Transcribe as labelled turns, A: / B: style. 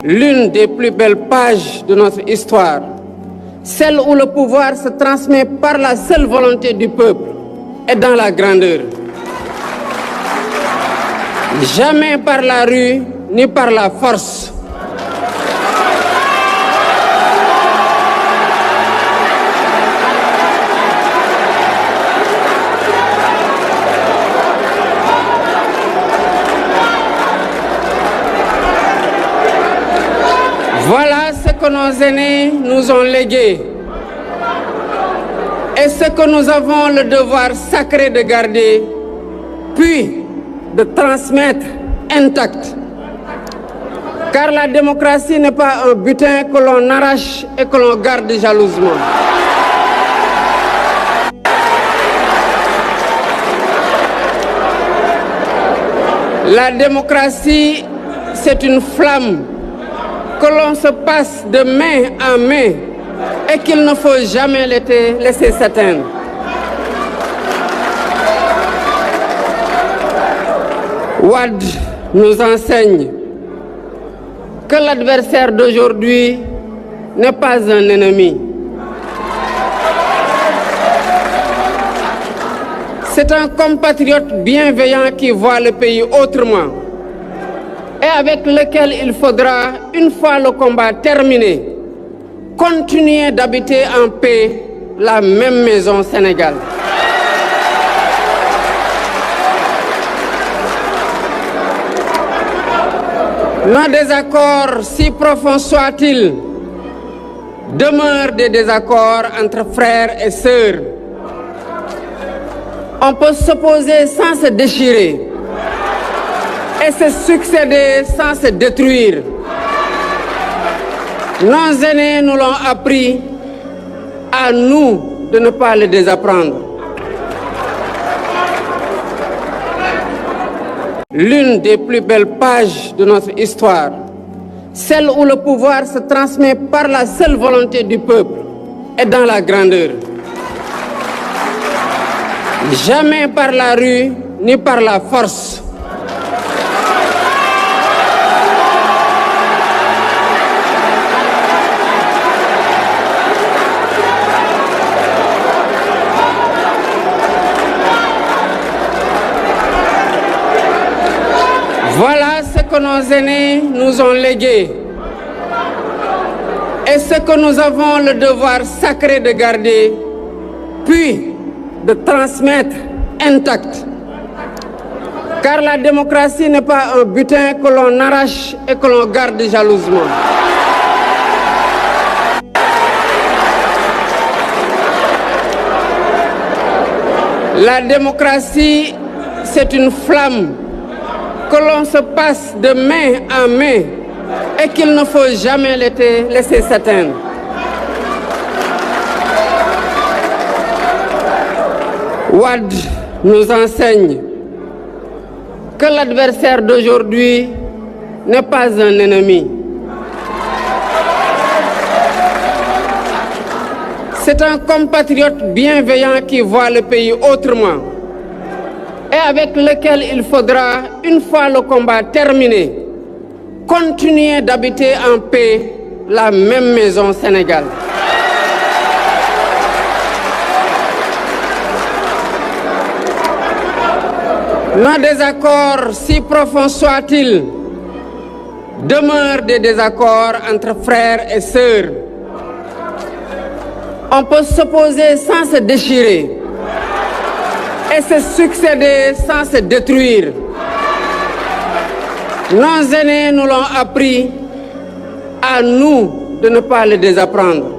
A: l'une des plus belles pages de notre histoire, celle où le pouvoir se transmet par la seule volonté du peuple et dans la grandeur. Jamais par la rue ni par la force. Voilà ce que nos aînés nous ont légué et ce que nous avons le devoir sacré de garder, puis de transmettre intact. Car la démocratie n'est pas un butin que l'on arrache et que l'on garde jalousement. La démocratie, c'est une flamme que l'on se passe de main en main et qu'il ne faut jamais laisser s'éteindre. Wade nous enseigne que l'adversaire d'aujourd'hui n'est pas un ennemi. C'est un compatriote bienveillant qui voit le pays autrement et avec lequel il faudra, une fois le combat terminé, continuer d'habiter en paix la même maison Sénégal. Nos désaccords, si profonds soient-ils, demeurent des désaccords entre frères et sœurs. On peut s'opposer sans se déchirer et se succéder sans se détruire. Nos aînés nous l'ont appris, à nous de ne pas le désapprendre. L'une des plus belles pages de notre histoire, celle où le pouvoir se transmet par la seule volonté du peuple et dans la grandeur. Jamais par la rue ni par la force. Voilà ce que nos aînés nous ont légué et ce que nous avons le devoir sacré de garder, puis de transmettre intact. Car la démocratie n'est pas un butin que l'on arrache et que l'on garde jalousement. La démocratie, c'est une flamme que l'on se passe de main en main et qu'il ne faut jamais laisser s'éteindre. Wade nous enseigne que l'adversaire d'aujourd'hui n'est pas un ennemi. C'est un compatriote bienveillant qui voit le pays autrement et avec lequel il faudra, une fois le combat terminé, continuer d'habiter en paix la même maison Sénégal. Nos désaccords, si profonds soient-ils, demeurent des désaccords entre frères et sœurs. On peut s'opposer sans se déchirer et se succéder sans se détruire. Nos aînés nous l'ont appris, à nous de ne pas le désapprendre.